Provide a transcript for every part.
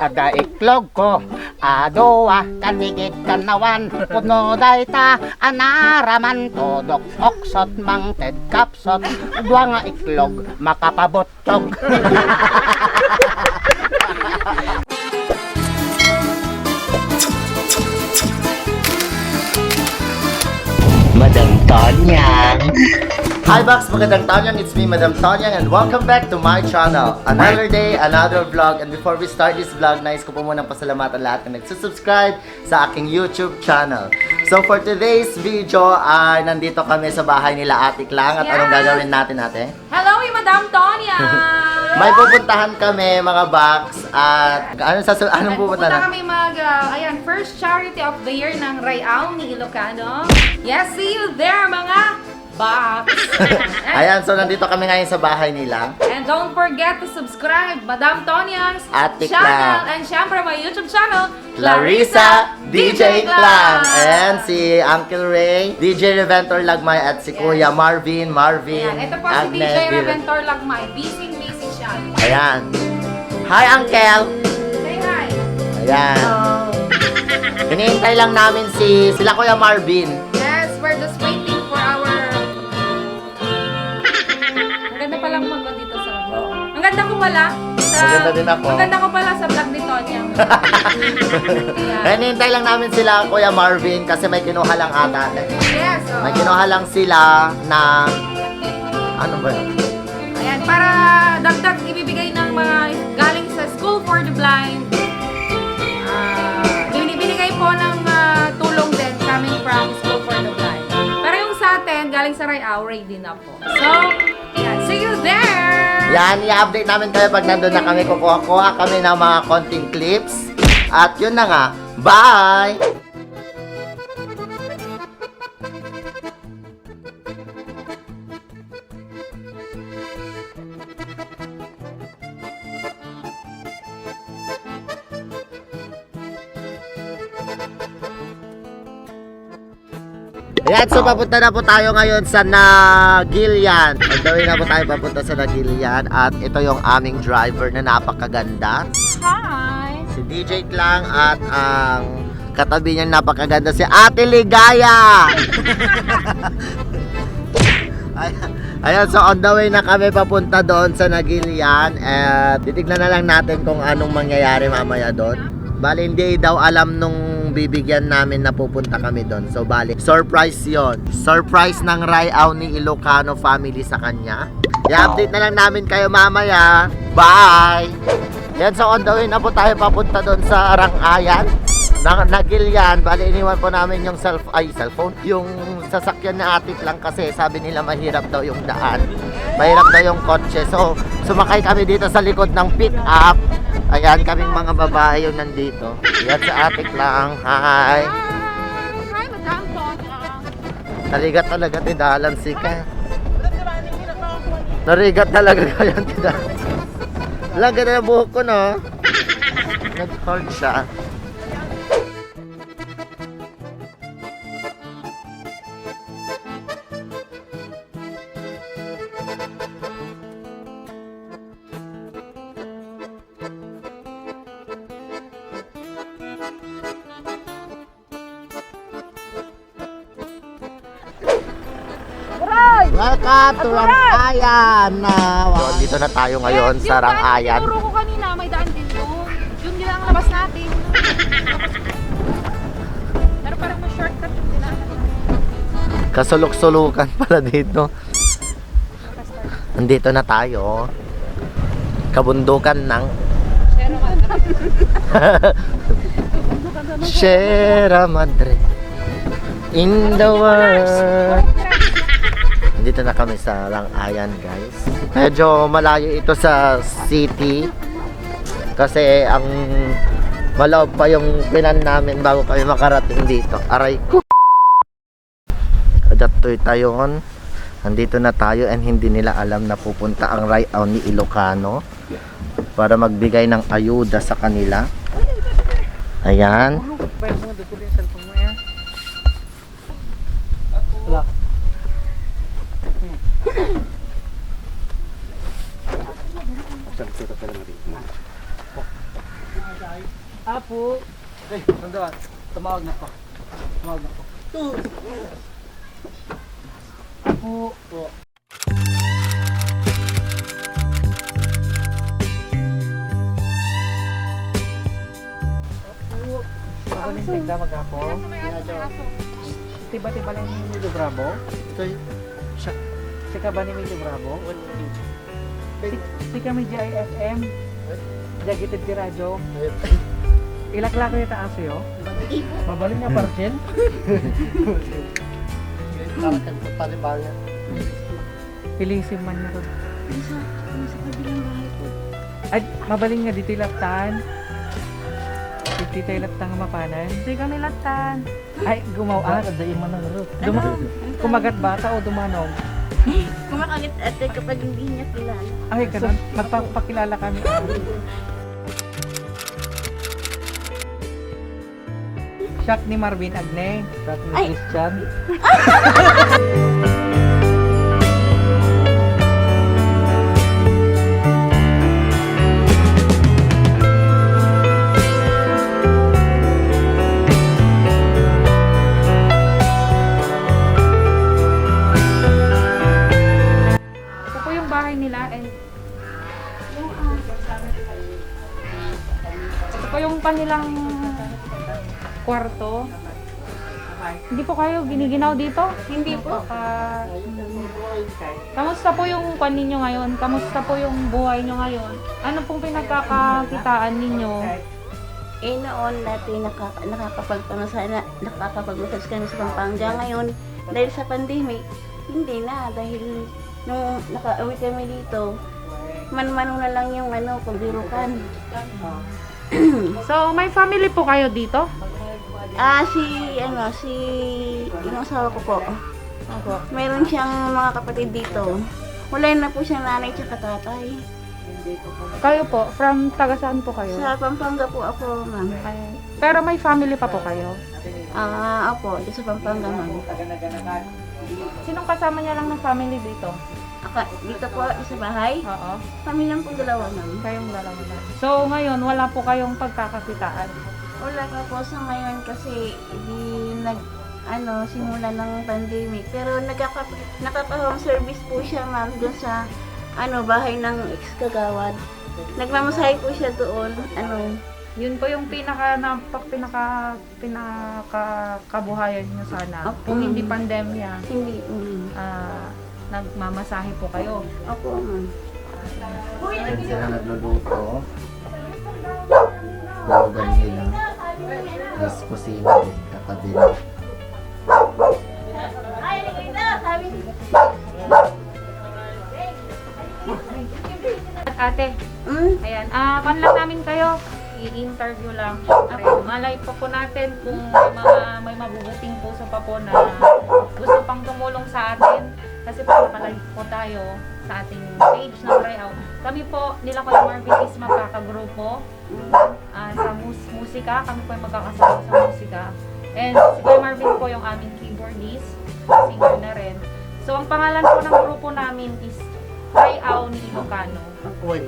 Ada iklog ko, adowa, kanigit kanawan, puno dayta, anaraman, todok, oksot, mangted, kapsot, dua nga iklog, makapabotog. Madam Tonyang. Hi Box, magandang taon. It's me, Madam Tonyang, and welcome back to my channel. Another day, another vlog. And before we start this vlog, nais ko po munang pasalamatan lahat na nagsusubscribe sa aking YouTube channel. So for today's video, ay nandito kami sa bahay nila Ate Klang. At anong gagawin natin, ate? Hello, Madam Tonya! May pupuntahan kami, mga Box. At anong pupuntahan? Pupunta kami first charity of the year ng Rayao ni Ilocano. Yes, see you there, mga Box! Ayan, so nandito kami ngayon sa bahay nila. And don't forget to subscribe, Madam Tonya's Ate channel. Klang. And syempre, my YouTube channel, Clarissa DJ Klang. And si Uncle Ray, DJ Reventor Lagmay, at si Kuya Marvin. Ayan, ito po si DJ Reventor Lagmay. Busy siya. Ayan. Hi, Uncle! Say hi! Ayan. Hinihintay lang namin sila Kuya Marvin. Yes, we're just waiting for our... Ang ganda palang mag dito sa vlog. Ang ganda ko pala. Maganda din ako. Ang ganda ko pala sa vlog ni Tonya. Hinihintay lang namin sila Kuya Marvin kasi may kinuha lang ata. Yes, oo. May kinuha lang sila na... Ano ba yun? Ayan, para dagdag ibibigay ng mga galing sa School for the Blind. Binibigay po ng tulong din coming from School for the Blind. Pero yung sa atin, galing sa Rayao, ready na po. So, yeah, see you there! Yan, i-update namin kayo pag nandun na kami. Kukuha kami ng mga konting clips. At yun na nga. Bye! Ayan, so papunta na po tayo ngayon sa Nagilian. Pagdawin na po tayo papunta sa Nagilian. At ito yung aming driver na napakaganda. Hi! Si DJ Klang at ang katabi niya napakaganda si Ate Ligaya. Ayan, so on the way na kami papunta doon sa Nagilian. At titignan na lang natin kung anong mangyayari mamaya doon. Bali, hindi daw alam nung bibigyan namin na pupunta kami doon. So, bali, surprise yon. Surprise ng Rayao ni Ilocano family sa kanya. I-update na lang namin kayo mamaya. Bye! Yan, so on the way na po tayo papunta doon sa Rangayan. Nagilian. Bali, iniwan po namin yung cellphone. Yung sasakyan na Ate lang kasi sabi nila mahirap daw yung daan. Mahirap daw yung kotse. So, sumakay kami dito sa likod ng pick-up. Ayan, kaming mga babae yung nandito. Yan sa Ate lang. Hi! Hi, Madam Tonya! Narigat talaga tidalan si ka. Narigat talaga kayo tidalan. Laga na buhok ko, no? Nag-hold siya. Welcome to Rangayan! Dito na tayo ngayon sa Rangayan. Turo ko kanina, may daan din doon. Yun din ang labas natin. Pero parang may shortcut yung dinaanan natin. Kasulok-sulukan pala dito. Nandito na tayo. Kabundukan ng Sierra Madre in the world. Dito na kami sa Rangayan, guys. Medyo malayo ito sa city. Kasi ang maloob pa yung pinan namin bago kami makarating dito. Aray ko. Adatoy tayo on. Nandito na tayo and hindi nila alam na pupunta ang Rayao ni Ilocano para magbigay ng ayuda sa kanila. Ayan. Apo. Sandaan. Tumawag na po. Apo. Magaling tigda mag-apo. Tiba-tiba lang ni Emilio Bravo. Sika ba ni Emilio Bravo? Sika may JIFM. Jagited ti radyo. Ilak-lak yung taas yo. Mabalik niya parkin. Talagang palibangan. Pilisim man niya ron. Ay, mabaling nga dito ilaptan. Dito ilaptan nga mapanan. Hindi kami latan. Ay, gumawa. Daim man ang ro. Kumagat bata o dumanog? Kumakagit ate kapag hindi niya kilala. Ay, ganun. Magpapakilala kami. Shock ni Marvin Agne. Shock ni Ay. Christian. Ito po yung bahay nila and ito po yung kanilang kwarto. Hindi po kayo giniginaw dito? Hindi po. Kamusta po yung kwan ninyo ngayon? Kamusta po yung buhay nyo ngayon? Ano pong pinagkakakitaan ninyo? Eh noon dati nakakapagmasas kami sa Pampanga. Ngayon, dahil sa pandemic, hindi na. Dahil nung nakauwi kami dito, man-mano na lang yung pagbirukan. So, may family po kayo dito? Yung asawa ko po. Meron siyang mga kapatid dito. Wala na po siyang nanay at tatay. Kayo po, from taga saan po kayo? Sa Pampanga po ako, ma'am. Ay, pero may family pa po kayo? Opo, dito sa Pampanga, ma'am. Sinong kasama niya lang ng family dito? Dito po sa bahay, Oo. kami lang po dalawa, ma'am. Kayong dalawa na. So, ngayon, wala po kayong pagkakakitaan. Wala ka po sa ngayon kasi simula ng pandemic. Pero nakaka-home service po siya, ma'am, doon sa bahay ng ex-kagawad. Nagmamasahe po siya doon. Yun po yung pinakabuhayan niyo sana. Opo. Kung hindi pandemya, Hindi. nagmamasahe po kayo. Opo, ma'am. Ayan sila nagluluto. Bawagan nila. Tapos kusina din, katabi na. At ate, ayan, lang namin kayo. I-interview lang. Syempre, malay pa po natin kung may mabubuting puso pa po na gusto pang tumulong sa atin. Kasi po nakalive po tayo sa ating page ng Rayaw. Kami po, nila Kuya Marvin is magkakagrupo sa musika. Kami po ay magkakasama sa musika. And si Kuya Marvin po yung aming keyboardist, singer na rin. So, ang pangalan po ng grupo namin is Rayaw ni Ilocano. Uy,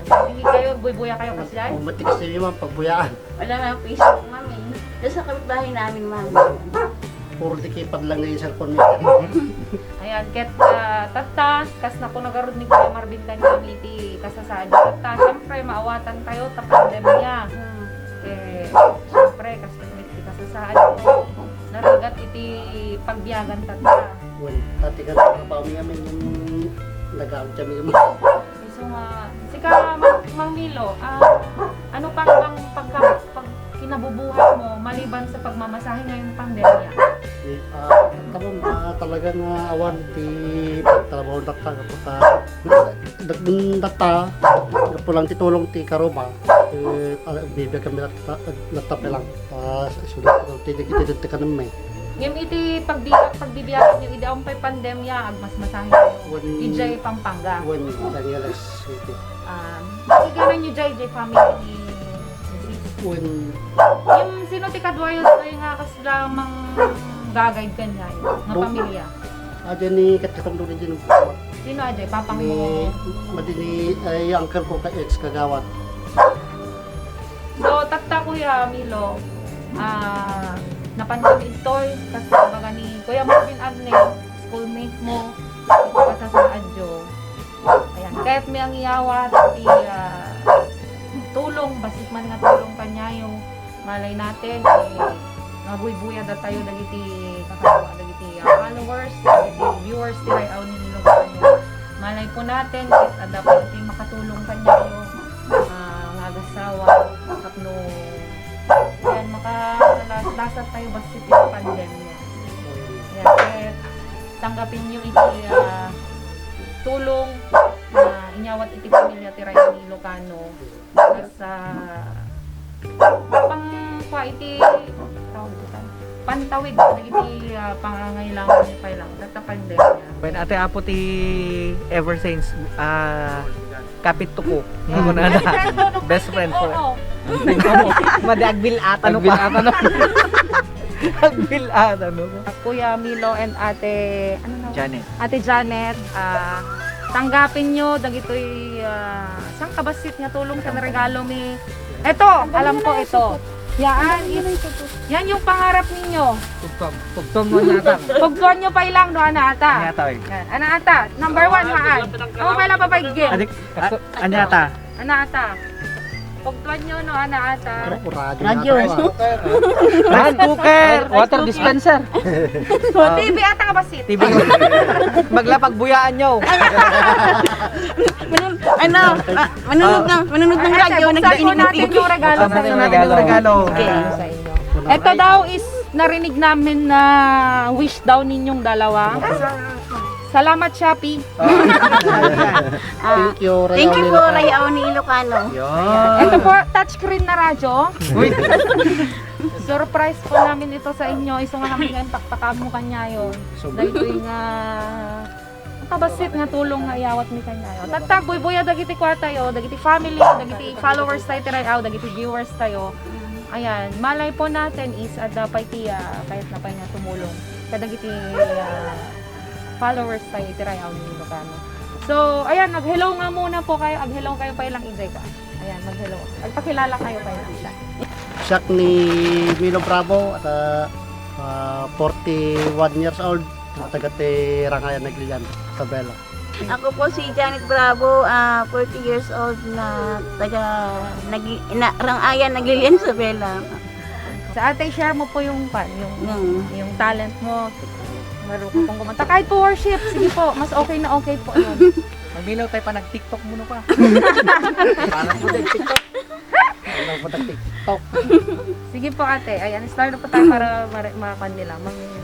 Hindi kayo, buy-buya kayo kasi dahil? umatik sa iyo man, pagbuyaan. Wala na ang Facebook, ma'am. Doon sa kapitbahay namin, ma'am. Puro dikipad lang na yung cellphone mo. Ayan, ket tatas, kas na po nagarod ni Kuya Marvin kanyang iti kasasaan. Tatas, syempre, maawatan tayo, ta pandemya. Syempre, kas na iti kasasaan. Naragat iti pagbiyagan tata. Uy, dati ka nakabaw niya min yung nag-aam kami mo. So, sika, Mang Milo, ano pang pag kinabubuhay mo maliban sa pagmamasahe ngayong pandemya? Talagang awan ti pagtrabaho data kaputa dagdun data pulang titulong ti karoba bibigyan kami natape lang sudah tidig ka naman Yung iti pagbibiyagan yung ideong pa'y pandemya, mas masahe kayo. Ijay Pampanga. when Daniela's city Makiganan nyo Jay family ni when yung sino ti kadwayo ay nga kas lamang gagayad kanya nga pamilya. adyan ni katikam doon din Sino Ajay? Papang ni mo? madini ay uncle ko ka ex kagawat ta Kuya Milo, napansin ito kasi baga ni Kuya Marvin Agne, schoolmate mo, ito ka sa adyo. Ayan, kahit may ang iyawat, tulong, basit man nga tulong kanyayo, malay natin, nabuy-buya da tayo, dagiti kakagawa, dagiti followers, dagiti viewers, tiray aw ni Ilocano. Malay po natin, dapat ito makatulong kanyayo, nga agasawa, kapno, yan, makalasat tayo basit yung pandemya. Yan, kahit tanggapin nyo iti tulong na inyawat iti pamilya tiray ni Ilocano sa iti pantawid iti pangangailangan ni Pai lang sa pandemya. When ate apo ti ever since kapit tuko. Best friend po. Madi agbil-atan pa. Agbil-atan no. Kuya Milo and Ate Janet. Ate Janet, tanggapin nyo dagitoy sang kabasit nga tulong sa regalo mi. Eto, alam ko ito. Yan yung pangarap ninyo. Tugtong mo nata. Pugtuan nyo pa ilang no ana ata. Anyata oy. Yan, ana ata. Number 1 haan. Ako pala papagigil. Adik anyata. Ana ata. Pugtuan nyo no ana ata. Radio. Rice cooker, water dispenser. TV ata kabasit. TV. Maglapagbuyaan nyo. Manunod ng radyo, Buksan natin yung regalo sa inyo. Natin yung regalo. Sa inyo. Ito daw is narinig namin na wish daw ninyong dalawa. Salamat, Shopee. Thank you, Rayaw Thank you ni po, Ilocano. Rayaw ni Ilocano. Ito po, touchscreen na radyo. Uy. Surprise po namin ito sa inyo. Iso nga kami ngayon, taktakam mo kanya yun. Dahil ito yung kabasit nga tulong nga iyawat mi kanyayo. Tagtag buya dagiti kwarta yo, dagiti family, dagiti followers tayo tirayaw, dagiti viewers tayo. Ayan, malay po natin is dapat kahit na pa nga tumulong. Kadagiti followers tayo tirayaw ni Ilocano. So, ayan, mag-hello nga muna po kayo. Mag-hello kayo pa ilang ijay ka. Ayan, mag-hello. Magpakilala kayo pa ilang siya. Siyak ni Milo Bravo at 41 years old. Taga-te Rangayan Naglian, Isabela. Ako po si Janet Bravo, 40 years old na taga Rangayan Naglian sa Bella. Sa ate, share mo po yung yung talent mo. Marunong pong kumanta. Kahit po worship, sige po, mas okay na okay po yun. Magmilaw tayo pa nag-TikTok muna pa. Parang po nag-TikTok. Parang po nag-TikTok. Sige po ate, ayan, start na po tayo para makakan nila, mangingila.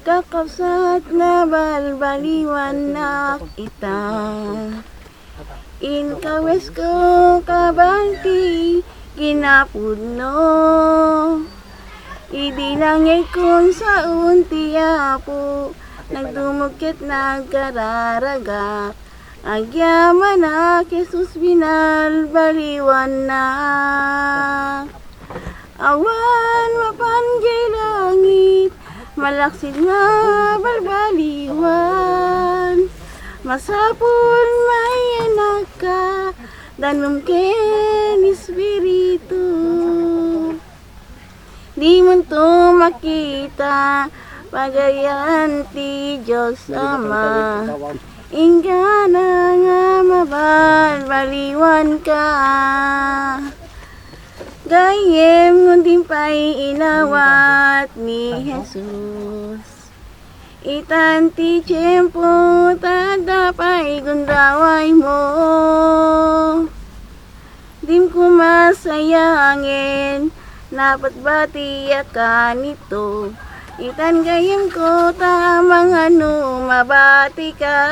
Kakapsat na balbaliwan na kita, inkawes ko kabanti kinapudno, idinangay kong sa untiya po, nagdumukit nagkararaga, agyaman na Jesus binalbaliwan na. Awan mapanggay langit, malaksid nga balbaliwan, masapon may anak ka, danum ken espiritu. Di mo to makita, pagayan ti Diyos Ama, ingana nga mabalbaliwan ka. Gayem ngundim pa'y inawat ni Jesus, itanti tiyempo tada pa'y gundaway mo. Dim ko masayangin, napat batiya ka nito, itan gayem ko tamang mabati ka.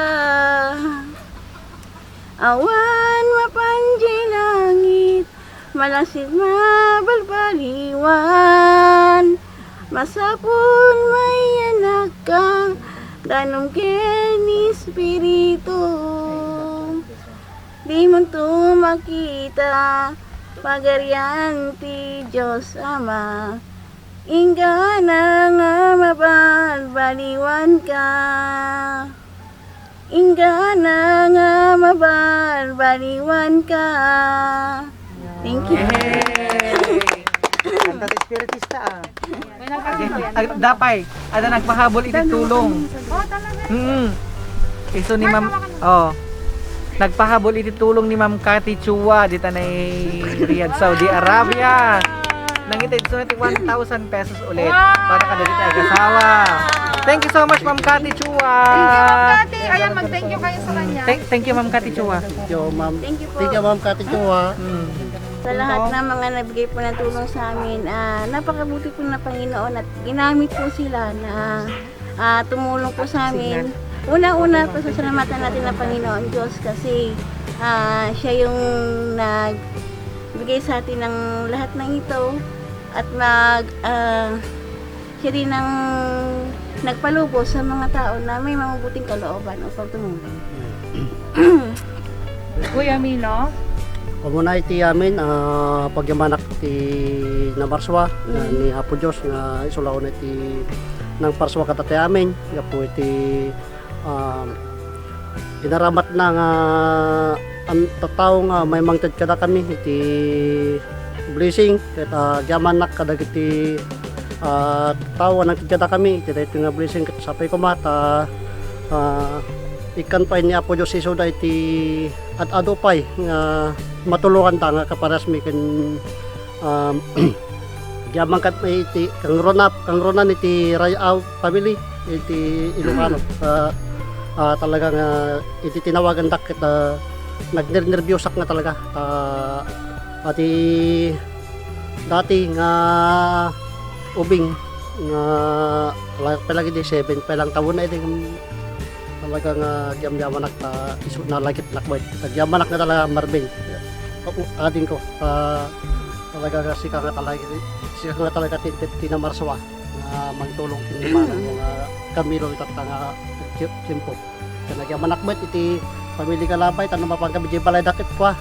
Awan mapanji langit, malasid mabalbaliwan, masapon may anak ka, danum ken espiritu. Di mo to makita, pagarian ti Diyos Ama, ingana nga mabalbaliwan ka, ingana nga mabalbaliwan ka. Thank you. punta sa espiritista ah. May nagkakito yan. Dapay, ada nagpahabol iti tulong. Oh, talaga. Iso ni Ma'am, nagpahabol iti tulong ni Ma'am Cathy Chua dito na Riyadh, Saudi Arabia. Nangitid so natin 1,000 pesos ulit para kada dito ay kasawa. Thank you so much Ma'am Cathy Chua. Ate, ayan, mag-thank you kayo sa kanya. Thank you Ma'am Cathy Chua. Thank you, ma'am. Thank you po. Thank you, ma'am Kati Chua. Sa lahat ng mga nabigay po ng tulong sa amin, napakabuti po na Panginoon at ginamit po sila na tumulong po sa amin. Una-una po sasalamatan natin ng Panginoon Diyos kasi siya yung nagbigay sa atin ng lahat ng ito at siya din ang nagpalubos sa mga tao na may mabubuting kalooban upang tumulong. Kuya Milo, Kumuna iti amin, pagyamanak ti na Marswa, ni Apo Diyos, nga isulaon iti ng Parswa katati amin. Nga po iti ginaramat na nga ang tataw nga may mangtid kada kami iti blessing ket gyamanak kadag iti tao nang kada kami iti daytoy nga blessing ket sapay ko mata ikan pa ni Apo Diyos iso da iti at adupay nga matulungan ta nga kaparas mi ken gyamang kat may iti kang ronan iti Rayaw family iti Ilocano talagang iti tinawagan dak ket nagnernerbiyosak nga talaga ati dati nga ubing nga palagi di 7 palang taon na iti talagang gyam-gyamanak isu na lagit nakbay gyamanak na talaga Marvin adin ko talaga sika nga talaga tinamarswa na magtulong tinimanan mga Camilo itat nga timpo kana gyamanak met iti pamili kalabay tanong mapang kami di balay dakit pa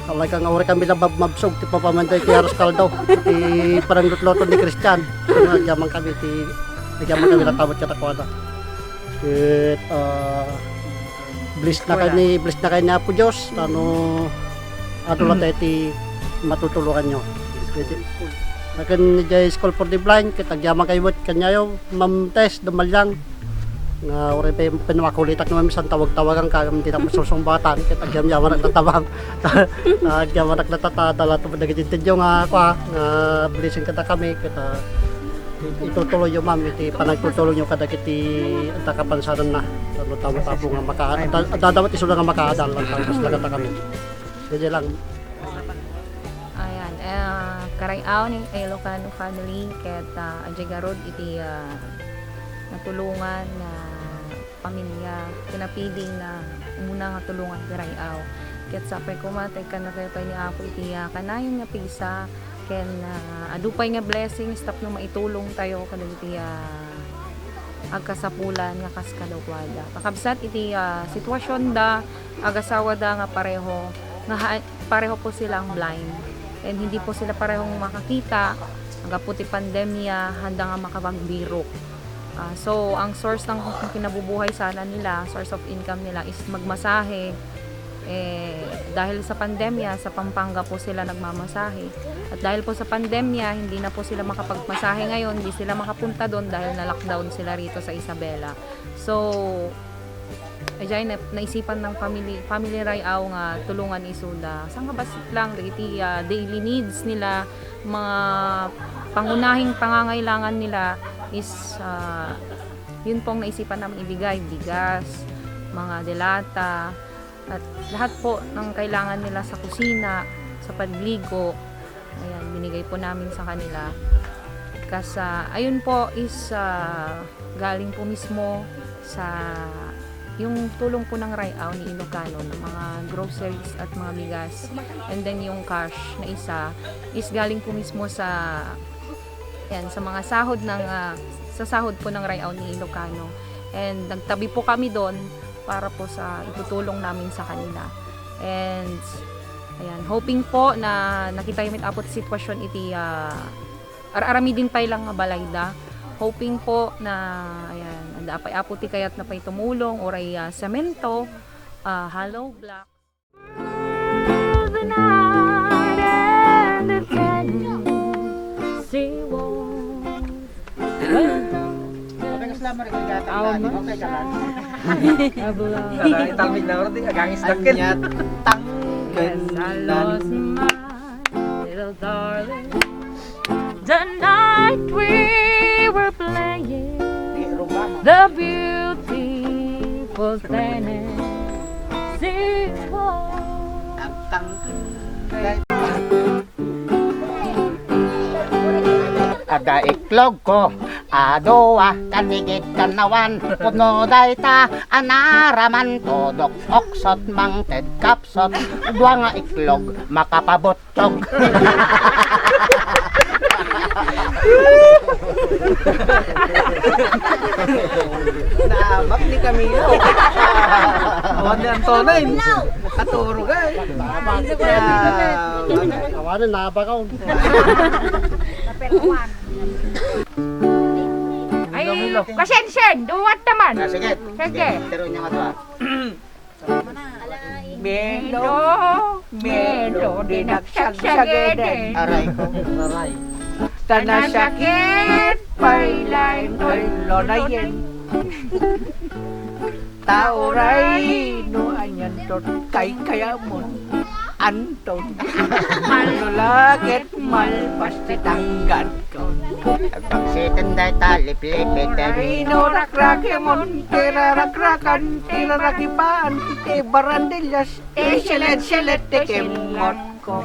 talagang ori kami labab mabsog ti papamanday ti Aros Caldo ti parang lutloto ni Christian gyamang kami ti gyamang kami natawat katakwada ket bless na kay ni Apo Diyos ano lang ti matutulungan nyo akan jay school for the blind ket agyamang kay wet kanyayo Ma'am Tess Dumalyang nga ori pa pinawakulitak naman minsan tawag-tawagan ka kami tinapos susumbatan ket agyam-yaman nagtatabang agyam nagtatadala to nagitintidyo nga blessing kada kami ket itutuloy yung ma'am iti panagtutulong yung kadagiti ang takapansanan na tamo-tamo nga dadawat iso nga makaadal lang tapos lagata kami ganyan lang. ayan, Karayaw ni Ilocano family ket Adjegarod iti natulungan na pamilya pinapiling na umuna nga tulungan Karayaw ket sapay kumatay kan na kayo ni Apo iti kanayon nga pigsa ken adupay nga blessings tapno maitulong tayo kadagiti agkasapulan nga kaskalawada kakabsat iti sitwasyon da agasawa da nga pareho po silang blind and hindi po sila parehong makakita agaputi pandemya handa nga makapagbiro so ang source ng kinabubuhay sana nila source of income nila is magmasahe dahil sa pandemya sa Pampanga po sila nagmamasahe at dahil po sa pandemya hindi na po sila makapagmasahe ngayon hindi sila makapunta doon dahil na lockdown sila rito sa Isabela so ajay naisipan ng family Rayaw nga tulungan isuda sang kabasit lang iti daily needs nila mga pangunahing pangangailangan nila is yun pong naisipan namin ibigay bigas mga delata at lahat po ng kailangan nila sa kusina, sa pagligo, ayan, binigay po namin sa kanila. Kasi ayun po is galing po mismo sa yung tulong po ng Rayaw ni Ilocano ng mga groceries at mga bigas. And then yung cash na isa is galing po mismo sa sa mga sahod sa sahod po ng Rayaw ni Ilocano. And nagtabi po kami doon para po sa itutulong namin sa kanila. And ayan, hoping po na nakita yung apot sitwasyon iti arami din pay lang nga balayda. Hoping po na ayan, anda pay apoti kayat na pay tumulong oray semento, hollow block. See Sana italmig na oras, agangis dakit. Anyat tang Yes, I lost my little darling. The night we were playing the beautiful Tennessee Ada iklog ko, adoa, kanigit kanawan, puno dayta, anaraman, todok, oksot, mangted, kapsot, dua nga iklog, makapabotog. Naabak ni Camilo. Awan ni Antonay. Nakaturo ka eh. Kawanan, nabakaw. Ay, pasensyen, duwat naman. Sige. Sige. Tiro niya nga Melo, dinagsagsagede. Aray ko. Tanasakit, pailay, Lo na yan. Tauray no anyan tot kay kaya mo. Anton. Malulagit malpasti tanggan ko. Pagsitan day talip-lipit. Rino rakrake mon, tira rakrakan, tira rakipaan, te barandillas, te selet-selet, te kemot ko.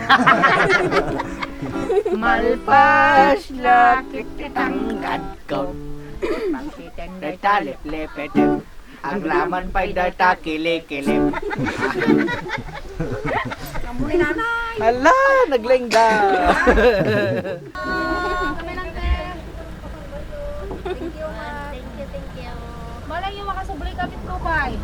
Malpas lakit tanggan ko. Pagsitan day talip-lipit. Ang laman pa'y data kilikilip. Hala, naglengga. Malay yung makasubli kapit ko, bay.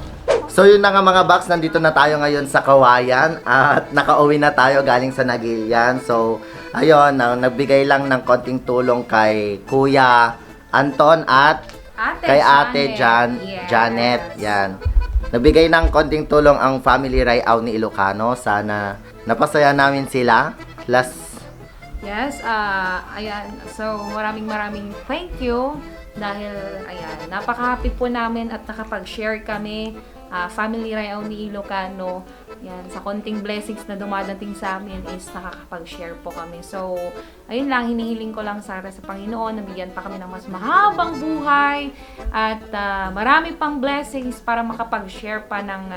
So yun na nga mga box, nandito na tayo ngayon sa Kawayan at nakauwi na tayo galing sa Nagilian. So ayun, nagbigay lang ng konting tulong kay Kuya Anton at kay Ate Janet. Yan. Nagbigay ng konting tulong ang Family Rayaw ni Ilocano. Sana napasaya namin sila. Yes, ayan. So, maraming thank you dahil, ayan, napaka-happy po namin at nakapag-share kami, Family Rayaw ni Ilocano. Yan, sa konting blessings na dumadating sa amin is nakakapag-share po kami. So, ayun lang, hinihiling ko lang sana sa Panginoon, nabigyan pa kami ng mas mahabang buhay at marami pang blessings para makapag-share pa ng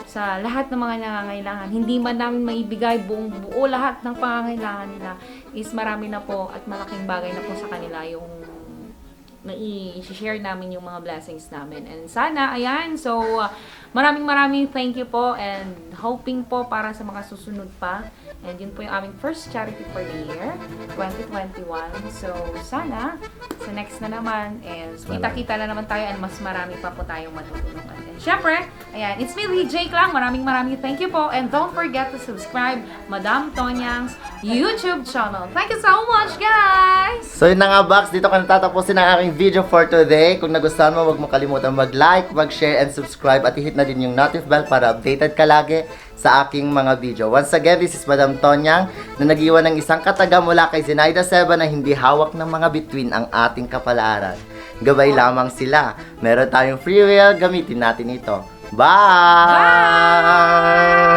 sa lahat ng mga nangangailangan. Hindi man namin maibigay buong buo lahat ng pangangailangan nila, is marami na po at malaking bagay na po sa kanila yung na i-share namin yung mga blessings namin. And sana, ayan, so maraming thank you po and hoping po para sa mga susunod pa. And yun po yung aming first charity for the year, 2021. So, sana, sa next na naman is kita-kita na naman tayo and mas marami pa po tayong matutulungan. And syempre, ayan, it's me, Lee Jake lang. Maraming thank you po. And don't forget to subscribe Madam Tonyang's YouTube channel. Thank you so much, guys! So yun na nga box, dito ka natatapusin ang aking video for today. Kung nagustuhan mo, huwag mo kalimutan mag-like, mag-share, and subscribe at i-hit na din yung notif bell para updated ka lagi sa aking mga video. Once again, this is Madam Tonyang na nag-iwan ng isang kataga mula kay Zenaida Seba na hindi hawak ng mga bituin ang ating kapalaran. Gabay lamang sila. Meron tayong free will, gamitin natin ito. Bye! Bye!